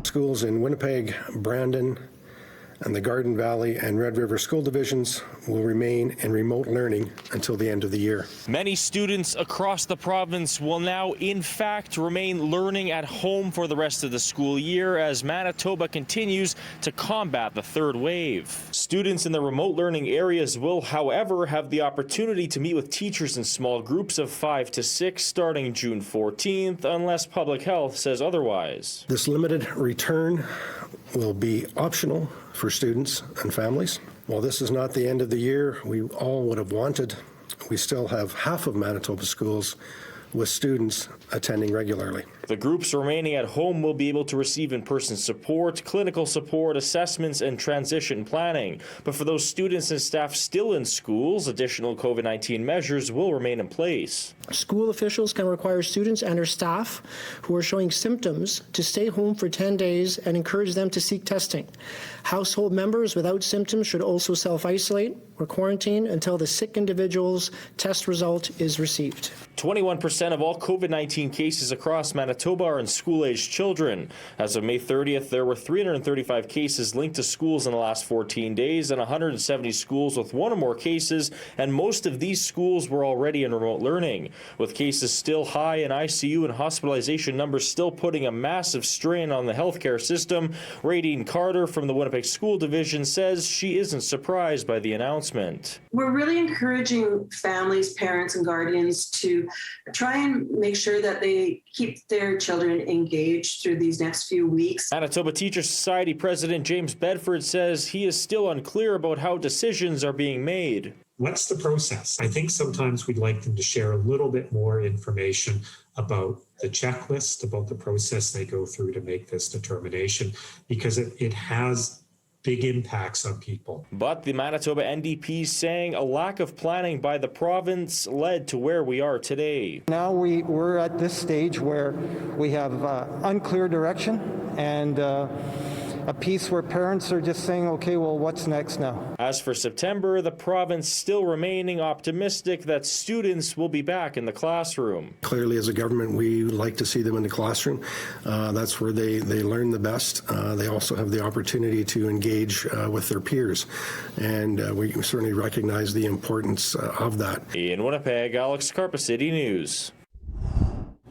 Schools in Winnipeg, Brandon, and the Garden Valley and Red River school divisions will remain in remote learning until the end of the year. Many students across the province will now, in fact, remain learning at home for the rest of the school year as Manitoba continues to combat the third wave. Students in the remote learning areas will, however, have the opportunity to meet with teachers in small groups of 5 to 6 starting June 14th, unless public health says otherwise. This limited return will be optional for students and families. While this is not the end of the year we all would have wanted, we still have half of Manitoba schools with students attending regularly. The groups remaining at home will be able to receive in-person support, clinical support, assessments, and transition planning. But for those students and staff still in schools, additional COVID-19 measures will remain in place. School officials can require students and their staff who are showing symptoms to stay home for 10 days and encourage them to seek testing. Household members without symptoms should also self-isolate or quarantine until the sick individual's test result is received. 21% of all COVID-19 cases across Manitoba are in school-aged children. As of May 30th, there were 335 cases linked to schools in the last 14 days and 170 schools with one or more cases, and most of these schools were already in remote learning. With cases still high and ICU and hospitalization numbers still putting a massive strain on the healthcare system, Radine Carter from the Winnipeg School Division says she isn't surprised by the announcement. We're really encouraging families, parents, and guardians to try and make sure that they keep their children engaged through these next few weeks. Manitoba Teacher Society President James Bedford says he is still unclear about how decisions are being made. What's the process? I think sometimes we'd like them to share a little bit more information about the checklist, about the process they go through to make this determination, because it has big impacts on people. But the Manitoba NDP saying a lack of planning by the province led to where we are today. Now we're at this stage where we have unclear direction and a piece where parents are just saying, okay, well, what's next now? As for September, the province still remaining optimistic that students will be back in the classroom. Clearly, as a government, we like to see them in the classroom. That's where they learn the best. They also have the opportunity to engage with their peers, and we certainly recognize the importance of that. In Winnipeg, Alex, Karpa City News.